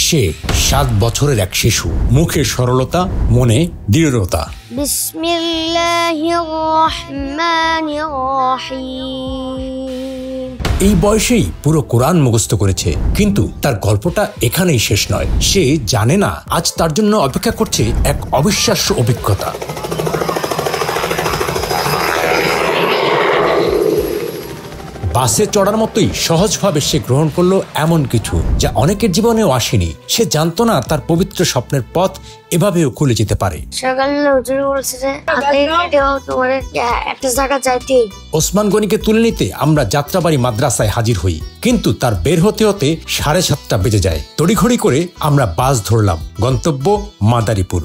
সে 7 বছরের এক শিশু, মুখে সরলতা, মনে দৃঢ়তা। বিসমিল্লাহির রহমানির রহিম। এই বয়সেই পুরো কোরআন মুখস্থ করেছে, কিন্তু তার গল্পটা এখানেই শেষ নয়। সে জানে না আজ তার জন্য অপেক্ষা করছে এক অবিশ্বাস্য অভিজ্ঞতা। বাসে চড়ার মতোই সহজভাবে সে গ্রহণ করলো এমন কিছু যা অনেকের জীবনেও আসেনি। সে জানতো না তার পবিত্র স্বপ্নের পথ এভাবেও খুলে যেতে পারে। ওসমান গনিকে তুলে নিতে আমরা যাত্রাবাড়ি মাদ্রাসায় হাজির হই, কিন্তু তার বের হতে হতে 7:30 বেজে যায়। তড়িঘড়ি করে আমরা বাস ধরলাম, গন্তব্য মাদারীপুর।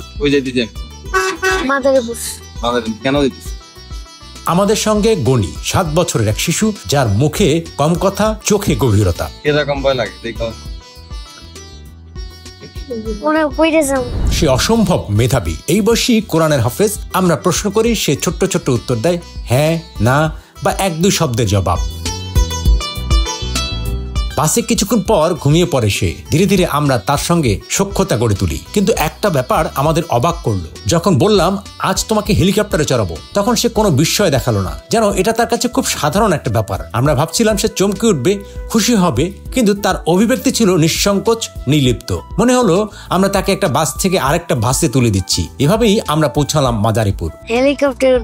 আমাদের সঙ্গে গনি, 7 বছরের এক শিশু, যার মুখে কম কথা, চোখে গভীরতা। সে অসম্ভব মেধাবী, এই বয়সী কোরআনের হাফেজ। আমরা প্রশ্ন করি, সে ছোট্ট ছোট্ট উত্তর দেয়, হ্যাঁ, না বা 1-2 শব্দের জবাব। বাসে কিছুক্ষণ পর ঘুমিয়ে পড়ে সে। ধীরে ধীরে আমরা তার সঙ্গে সখ্যতা গড়ে তুলি, কিন্তু একটা ব্যাপার আমাদের অবাক করলো। যখন বললাম আজ তোমাকে হেলিকপ্টারে চড়াবো, তখন সে কোনো বিস্ময় দেখালো না, যেন এটা তার কাছে খুব সাধারণ একটা ব্যাপার। আমরা ভাবছিলাম সে চমকে উঠবে, খুশি হবে, কিন্তু তার অভিব্যক্তি ছিল নিঃসংকোচ, নির্লিপ্ত। মনে হলো আমরা তাকে একটা বাস থেকে আরেকটা বাসে তুলে দিচ্ছি। এভাবেই আমরা পৌঁছালাম মাদারীপুর। হেলিকপ্টারে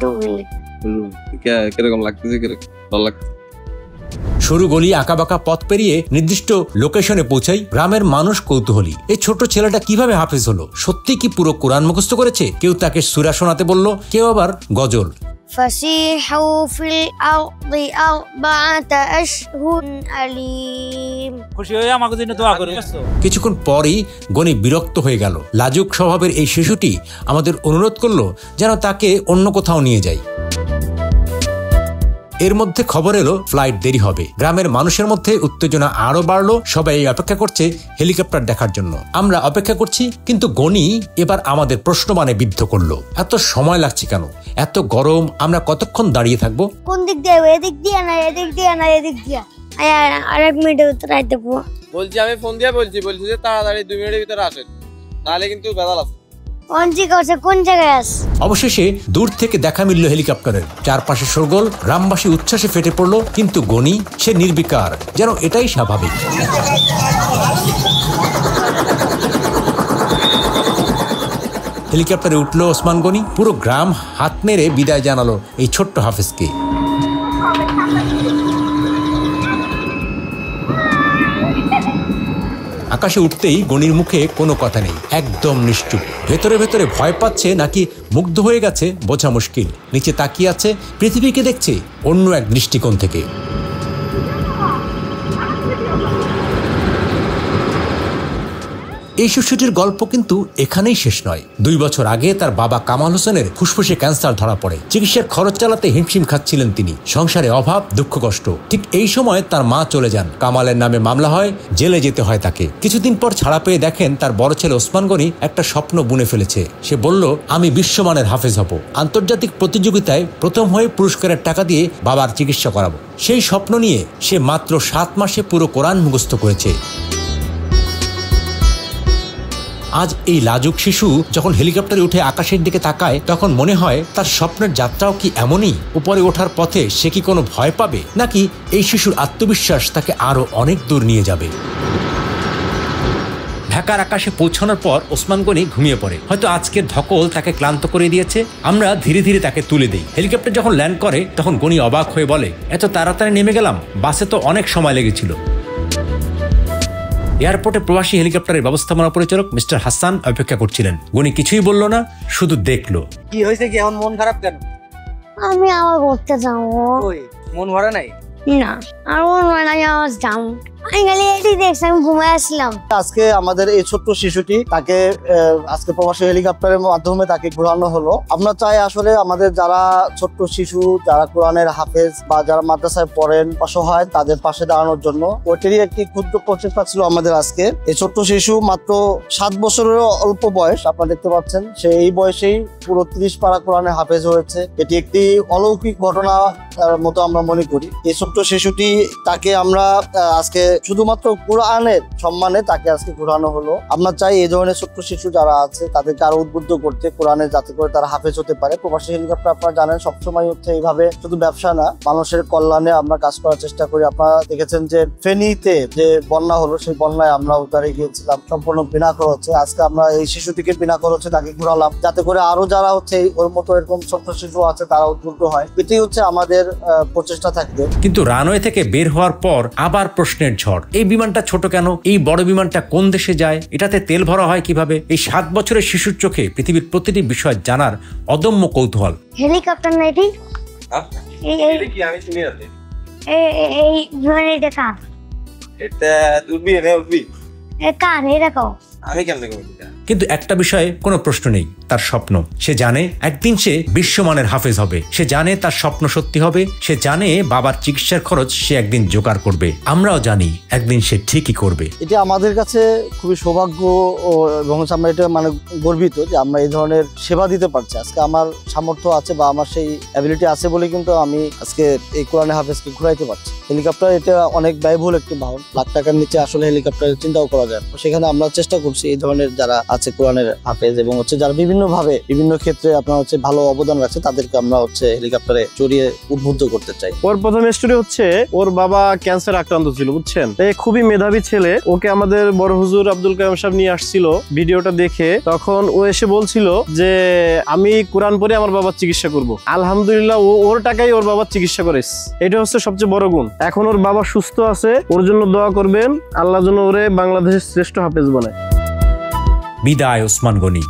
সরু গলি, আঁকাবাঁকা পথ পেরিয়ে নির্দিষ্ট লোকেশনে পৌঁছাই। গ্রামের মানুষ কৌতূহলী, এই ছোট ছেলেটা কিভাবে হাফেজ হলো? সত্যি কি পুরো কোরআন মুখস্থ করেছে? কেউ তাকে সূরা শোনাতে বলল, কেউ আবার গজল। কিছুক্ষণ পরই গনি বিরক্ত হয়ে গেল। লাজুক স্বভাবের এই শিশুটি আমাদের অনুরোধ করলো যেন তাকে অন্য কোথাও নিয়ে যাই। এর মধ্যে খবর এলো ফ্লাইট দেরি হবে। গ্রামের মানুষের মধ্যে উত্তেজনা আরো বাড়লো। সবাই অপেক্ষা করছে হেলিকপ্টার দেখার জন্য। আমরা অপেক্ষা করছি, কিন্তু গনি এবার আমাদের প্রশ্নবাণে বিদ্ধ করলো। এত সময় লাগছে কেন? এত গরম, আমরা কতক্ষণ দাঁড়িয়ে থাকবো? কোন দিক দিয়ে? এদিক দিয়ে না, এদিক দিয়ে না, এদিক দিয়ে। আরেক মিনিটের ভিতরে আইতে বলছি। আমি ফোন দিয়ে বলছি যে তাড়াতাড়ি 2 মিনিটের ভিতরে আসেন, নাহলে কিন্তু বেদাল আছে। অবশেষে দূর থেকে দেখা মিলল হেলিকপ্টারের। চারপাশে শোরগোল, গ্রামবাসী উচ্ছ্বাসে ফেটে পড়ল, কিন্তু গনি সে নির্বিকার, যেন এটাই স্বাভাবিক। হেলিকপ্টারে উঠলো ওসমান গনি। পুরো গ্রাম হাত নেড়ে বিদায় জানালো এই ছোট্ট হাফেজকে। আকাশে উঠতেই গনির মুখে কোনো কথা নেই, একদম নিশ্চুপ। ভেতরে ভেতরে ভয় পাচ্ছে নাকি মুগ্ধ হয়ে গেছে বোঝা মুশকিল। নিচে তাকিয়ে আছে, পৃথিবীকে দেখছে অন্য এক দৃষ্টিকোণ থেকে। এই শিশুটির গল্প কিন্তু এখানেই শেষ নয়। 2 বছর আগে তার বাবা কামাল হোসেনের ফুসফুসে ক্যান্সার ধরা পড়ে। চিকিৎসার খরচ চালাতে হিমশিম খাচ্ছিলেন তিনি। সংসারে অভাব, দুঃখ কষ্ট। ঠিক এই সময় তার মা চলে যান। কামালের নামে মামলা হয়, জেলে যেতে হয় তাকে। কিছুদিন পর ছাড়া পেয়ে দেখেন তার বড় ছেলে ওসমান গনি একটা স্বপ্ন বুনে ফেলেছে। সে বলল, আমি বিশ্বমানের হাফেজ হব, আন্তর্জাতিক প্রতিযোগিতায় প্রথম হয়ে পুরস্কারের টাকা দিয়ে বাবার চিকিৎসা করাবো। সেই স্বপ্ন নিয়ে সে মাত্র 7 মাসে পুরো কোরআন মুখস্থ করেছে। আজ এই লাজুক শিশু যখন হেলিকপ্টারে উঠে আকাশের দিকে তাকায়, তখন মনে হয় তার স্বপ্নের যাত্রাও কি এমনই? উপরে ওঠার পথে সে কি কোনো ভয় পাবে, নাকি এই শিশুর আত্মবিশ্বাস তাকে আরো অনেক দূর নিয়ে যাবে? ঢাকার আকাশে পৌঁছানোর পর ওসমান গনি ঘুমিয়ে পড়ে। হয়তো আজকের ধকল তাকে ক্লান্ত করে দিয়েছে। আমরা ধীরে ধীরে তাকে তুলে দিই। হেলিকপ্টার যখন ল্যান্ড করে তখন গনি অবাক হয়ে বলে, এত তাড়াতাড়ি নেমে গেলাম, বাসে তো অনেক সময় লেগেছিল। এয়ারপোর্টে প্রবাসী হেলিকপ্টারের ব্যবস্থাপনা পরিচালক মিস্টার হাসান অপেক্ষা করছিলেন। গনি কিছুই বলল না, শুধু দেখলো। কি হয়েছে? কি এমন মন খারাপ কেন? আমি আবার ঘুরতে যাবো। মন ভরা নাই? না, আর মন ভরা নাই, আবার যাবো। আজকে আমাদের এই ছোট্ট শিশুটি, তাকে আজকে প্রবাসী হেলিকপ্টারের মাধ্যমে তাকে ঘোরানো হলো। আমরা চাই আসলে আমাদের যারা ছোট্ট শিশু, যারা কোরআনের হাফেজ বা যারা মাদ্রাসায় পড়েন, অসহায়, তাদের পাশে দাঁড়ানোর জন্য ওইটারই একটি ক্ষুদ্র প্রচেষ্টা ছিল আমাদের আজকে। এই ছোট্ট শিশু মাত্র 7 বছরের অল্প বয়স, আপনারা দেখতে পাচ্ছেন, সে এই বয়সেই পুরো 30 পারা কোরআনের হাফেজ হয়েছে। এটি একটি অলৌকিক ঘটনা মতো আমরা মনে করি। এই ছোট্ট শিশুটি, তাকে আমরা আজকে শুধুমাত্র কোরআনের সম্মানে তাকে আজকে ঘোরানো হলো। আমরা চাই এই ধরনের ছোট্ট শিশু যারা আছে তাদেরকে আরো উদ্বুদ্ধ করতে, কোরআনে যাতে করে তারা হাফেজ হতে পারে। প্রবাসী হেলিকপ্টার আপনারা জানেন সবসময় হচ্ছে এইভাবে শুধু ব্যবসা না, মানুষের কল্যাণে আমরা কাজ করার চেষ্টা করি। আপনারা দেখেছেন যে ফেনীতে যে বন্যা হলো, সেই বন্যায় আমরা উদ্ধারে গিয়েছিলাম সম্পূর্ণ বিনা খরচে। আজকে আমরা এই শিশুটিকে বিনা খরচে তাকে ঘুরালাম, যাতে করে আরো যারা হচ্ছে ওর মতো এরকম ছোট্ট শিশু আছে তারা উদ্বুদ্ধ হয়। এটাই হচ্ছে আমাদের প্রচেষ্টা থাকবে। কিন্তু রানওয়ে থেকে বের হওয়ার পর আবার প্রশ্নের ঝড়। এই বিমানটা ছোট কেন? এই বড় বিমানটা কোন দেশে যায়? এটাতে তেল ভরা হয় কিভাবে? এই 7 বছরের শিশুর চোখে পৃথিবীর প্রতিটি বিষয় জানার অদম্য কৌতূহল। হেলিকপ্টার না এটি? কি আমি শুনি না। এই বিমানের এটা কার? এটা উঠবি না উঠবি? কার এরকম? আমি কেমনে করবো? কিন্তু একটা বিষয়ে কোনো প্রশ্ন নেই, তার স্বপ্ন। সে জানে একদিন সে বিশ্বমানের হাফেজ হবে। সে জানে তার স্বপ্ন সত্যি হবে। সে জানে বাবার চিকিৎসার খরচ সে একদিন জোগাড় করবে। আমরাও জানি একদিন সে ঠিকই করবে। এটা আমাদের কাছে খুবই সৌভাগ্য এবং আমরা এটা মানে গর্বিত যে আমরা এই ধরনের সেবা দিতে পারছি। আজকে আমার সামর্থ্য আছে বা আমার সেই অ্যাবিলিটি আছে বলে কিন্তু আমি আজকে এই কোরআনে হাফেজকে ঘুরাইতে পারছি। হেলিকপ্টার এটা অনেক ব্যয়বহুল একটি বাহন, লাখ টাকার নিচে আসলে হেলিকপ্টারের চিন্তাও করা যায়। সেখানে আমরা চেষ্টা করছি এই ধরনের যারা আছে কোরআনের হাফেজ এবং হচ্ছে যারা বিভিন্ন ভাবে বিভিন্ন ক্ষেত্রে আপনার হচ্ছে ভালো অবদান রাখছে তাদেরকে আমরা হচ্ছে হেলিকপ্টারে চড়িয়ে উদ্বুদ্ধ করতে চাই। ওর প্রথম স্টোরি হচ্ছে ওর বাবা ক্যান্সার আক্রান্ত ছিল, বুঝছেন? খুবই মেধাবী ছেলে। ওকে আমাদের বড় হুজুর আব্দুল কালাম সাহেব নিয়ে আসছিল ভিডিওটা দেখে। তখন ও এসে বলছিল যে আমি কোরআন পড়ে আমার বাবার চিকিৎসা করব। আলহামদুলিল্লাহ ওর টাকাই ওর বাবার চিকিৎসা করেছে। এটা হচ্ছে সবচেয়ে বড় গুণ। এখন ওর বাবা সুস্থ আছে, ওর জন্য দোয়া করবেন, আল্লাহ যেন ওরে বাংলাদেশের শ্রেষ্ঠ হাফেজ বানায়। বিদায় ওসমান গনি।